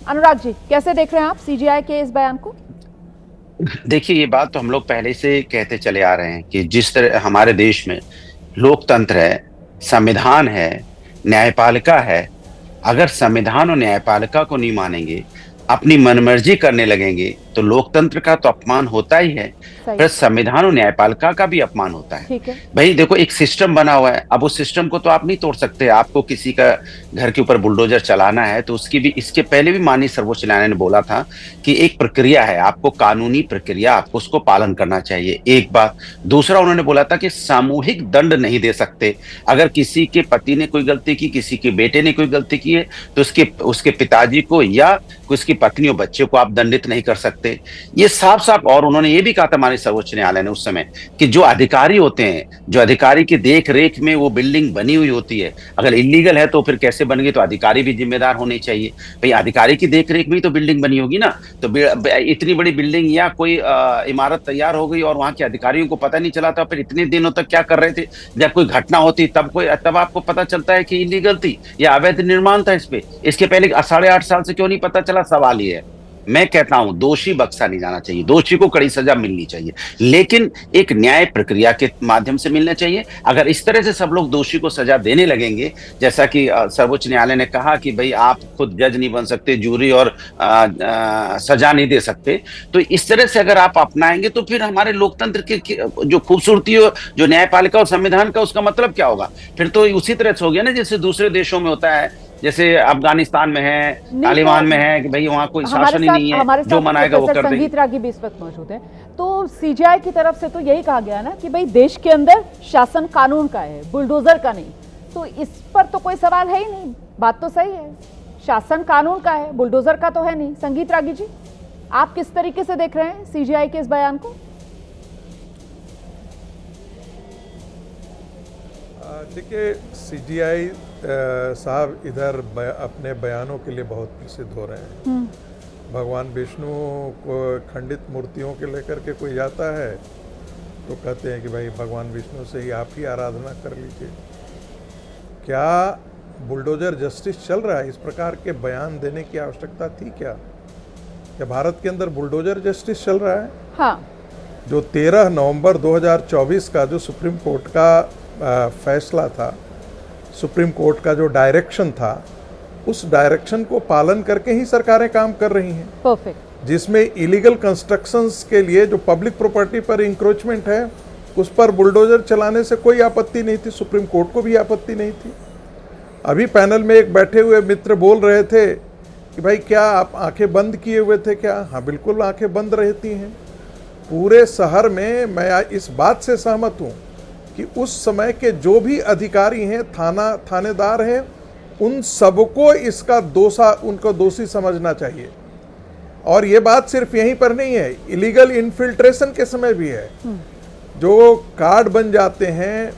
अनुराग जी, कैसे देख रहे हैं आप सीजीआई के इस बयान को? देखिए, ये बात तो हम लोग पहले से कहते चले आ रहे हैं कि जिस तरह हमारे देश में लोकतंत्र है, संविधान है, न्यायपालिका है। अगर संविधान और न्यायपालिका को नहीं मानेंगे, अपनी मनमर्जी करने लगेंगे, तो लोकतंत्र का तो अपमान होता ही है। सही। फिर संविधान और न्यायपालिका का भी अपमान होता है। ठीक है। भाई देखो, एक सिस्टम बना हुआ है, अब उस सिस्टम को तो आप नहीं तोड़ सकते। आपको किसी का घर के ऊपर बुलडोजर चलाना है तो उसकी भी, इसके पहले भी माननीय सर्वोच्च न्यायालय ने बोला था कि एक प्रक्रिया है, आपको कानूनी प्रक्रिया, आपको उसको पालन करना चाहिए। एक बात। दूसरा, उन्होंने बोला था कि सामूहिक दंड नहीं दे सकते। अगर किसी के पति ने कोई गलती की, किसी के बेटे ने कोई गलती की है, तो उसके उसके पिताजी को या उसकी पत्नी और बच्चे को आप दंडित नहीं कर सकते। ये साफ साफ। और उन्होंने ये भी कहा था हमारे सर्वोच्च न्यायालय ने उस समय कि जो अधिकारी होते हैं, जो अधिकारी की देख रेख में वो बिल्डिंग बनी हुई होती है, अगर इलीगल है तो फिर कैसे बन गई, तो अधिकारी भी जिम्मेदार होने चाहिए। भाई अधिकारी की देख रेख में ही तो बिल्डिंग बनी होगी ना। तो इतनी बड़ी बिल्डिंग या कोई इमारत तैयार हो गई और वहां के अधिकारियों को पता नहीं चला था, फिर इतने दिनों तक क्या कर रहे थे। जब कोई घटना होती तब आपको पता चलता है कि इलीगल थी या अवैध निर्माण था इस पे। इसके पहले 8.5 साल से क्यों नहीं पता चला, सवाल ये है। मैं कहता हूं दोषी बख्शा नहीं जाना चाहिए, दोषी को कड़ी सजा मिलनी चाहिए, लेकिन एक न्याय प्रक्रिया के माध्यम से मिलना चाहिए। अगर इस तरह से सब लोग दोषी को सजा देने लगेंगे, जैसा कि सर्वोच्च न्यायालय ने कहा कि भाई आप खुद जज नहीं बन सकते, जूरी और सजा नहीं दे सकते, तो इस तरह से अगर आप अपनाएंगे तो फिर हमारे लोकतंत्र की जो खूबसूरती हो, जो न्यायपालिका और संविधान का, उसका मतलब क्या होगा? फिर तो उसी तरह से हो गया ना जैसे दूसरे देशों में होता है, जैसे अफगानिस्तान में है, नहीं तो तालिबान में है, कि भाई वहां कोई शासन ही नहीं है, हमारे जो साथ मनाएगा वो प्रोफेसर कर देंगे। संगीत रागी भी इस वक्त मौजूद हैं। तो सीजीआई की तरफ से तो यही कहा गया ना कि भाई देश के अंदर शासन कानून का है, बुलडोजर का नहीं। तो इस पर तो कोई सवाल है ही नहीं, बात तो सही है। शासन कानून का है, बुलडोजर का तो है नहीं। संगीत रागी जी, आप किस तरीके से देख रहे हैं सीजीआई के इस बयान को? देखिए, सीजीआई साहब इधर अपने बयानों के लिए बहुत प्रसिद्ध हो रहे हैं। भगवान विष्णु को खंडित मूर्तियों के लेकर के कोई जाता है तो कहते हैं कि भाई भगवान विष्णु से ही आप ही आराधना कर लीजिए। क्या बुलडोजर जस्टिस चल रहा है? इस प्रकार के बयान देने की आवश्यकता थी क्या? क्या भारत के अंदर बुलडोजर जस्टिस चल रहा है? हाँ। जो 13 नवंबर 2024 का जो सुप्रीम कोर्ट का फैसला था, सुप्रीम कोर्ट का जो डायरेक्शन था, उस डायरेक्शन को पालन करके ही सरकारें काम कर रही हैं। परफेक्ट। जिसमें इलीगल कंस्ट्रक्शंस के लिए जो पब्लिक प्रॉपर्टी पर इंक्रोचमेंट है, उस पर बुलडोजर चलाने से कोई आपत्ति नहीं थी, सुप्रीम कोर्ट को भी आपत्ति नहीं थी। अभी पैनल में एक बैठे हुए मित्र बोल रहे थे कि भाई क्या आप आंखें बंद किए हुए थे क्या? हाँ, बिल्कुल आंखें बंद रहती हैं। पूरे शहर में मैं इस बात से सहमत हूँ कि उस समय के जो भी अधिकारी हैं, थानेदार हैं, उन सबको इसका उनको दोषी समझना चाहिए। और ये बात सिर्फ यहीं पर नहीं है, इलीगल इन्फिल्ट्रेशन के समय भी है। जो कार्ड बन जाते हैं,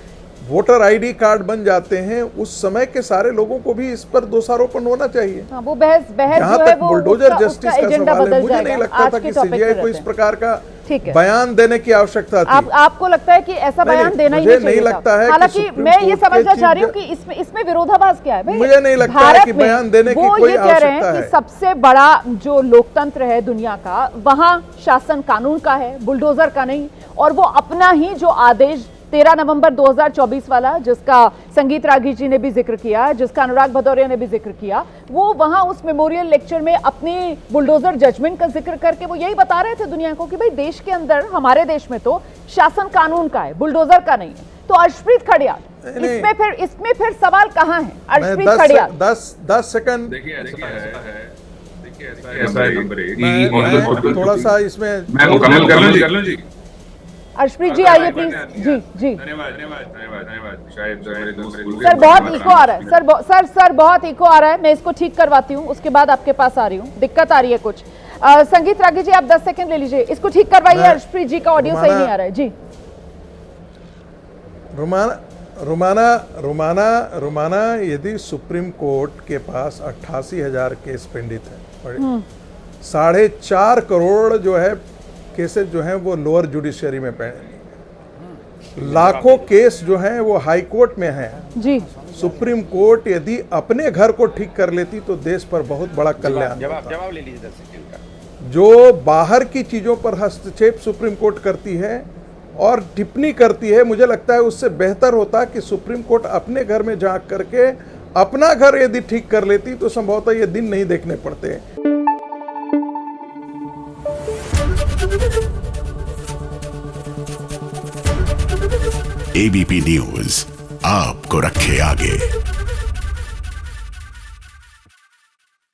वोटर आईडी कार्ड बन जाते हैं, उस समय के सारे लोगों को भी इस पर दोषारोपण होना चाहिए। हाँ, वो बहस जहां जो है तक वो बुलडोजर उसका जस्टिस का एजेंडा सवाल है, बदल मुझे जाएगा। नहीं लगता आज था के कि टॉपिक सीजीआई पे को रहते इस हैं। प्रकार का ठीक है। बयान देने की आवश्यकता थी। आपको लगता है कि ऐसा बयान देना ही मुझे नहीं चाहिए नहीं लगता है कि हालांकि सुप्रीम मैं ये कोर्ट के समझना चाह रही हूँ चीफ कि इसमें विरोधाभास क्या है भाई? मुझे नहीं लगता है भारत कि में बयान देने की वो कोई ये कह रहे हैं आवश्यकता कि है। सबसे बड़ा जो लोकतंत्र है दुनिया का, वहां शासन कानून का है, बुलडोजर का नहीं। और वो अपना ही जो आदेश 13 नवंबर 2024 वाला, जिसका संगीत रागी जी ने भी जिक्र किया, जिसका अनुराग भदौरिया ने भी जिक्र किया, वो वहां उस मेमोरियल लेक्चर में अपनी बुलडोजर जजमेंट का जिक्र करके वो यही बता रहे थे दुनिया को कि भाई देश के अंदर, हमारे देश में तो शासन कानून का है, बुलडोजर का नहीं है। तो अर्शप्रीत खड़ियाल, इसमें फिर सवाल कहां है? अर्शप्रीत खड़ियाल 10 सेकंड थोड़ा सा इसमें मैं मुकम्मल कर लूं जी। अर्शप्रीत जी आइए प्लीज। जी जी धन्यवाद धन्यवाद धन्यवाद धन्यवाद। शायद जो मेरे दोस्त सर, बहुत इको आ रहा है सर बहुत इको आ रहा है। मैं इसको ठीक करवाती हूँ, उसके बाद आपके पास आ रही हूँ। दिक्कत आ रही है कुछ। संगीत रागी जी, आप 10 सेकंड ले लीजिए, इसको ठीक करवाइए। अर्शप्रीत जी का ऑडियो सही नहीं आ रहा है जी। रुमाना, यदि सुप्रीम कोर्ट के पास 88,000 केस पेंडित है, 4.5 करोड़ जो है केसेस जो हैं वो लोअर जुडिशरी में पेंडिंग है, लाखों केस जो हैं वो हाई कोर्ट में हैं। जी सुप्रीम कोर्ट यदि अपने घर को ठीक कर लेती तो देश पर बहुत बड़ा कल्याण होता। जवाब ले लीजिए 10 सेकंड का। जो बाहर की चीजों पर हस्तक्षेप सुप्रीम कोर्ट करती है और टिप्पणी करती है, मुझे लगता है उससे बेहतर होता कि सुप्रीम कोर्ट अपने घर में झांक करके अपना घर यदि ठीक कर लेती तो संभवतः ये दिन नहीं देखने पड़ते। एबीपी न्यूज आपको रखे आगे।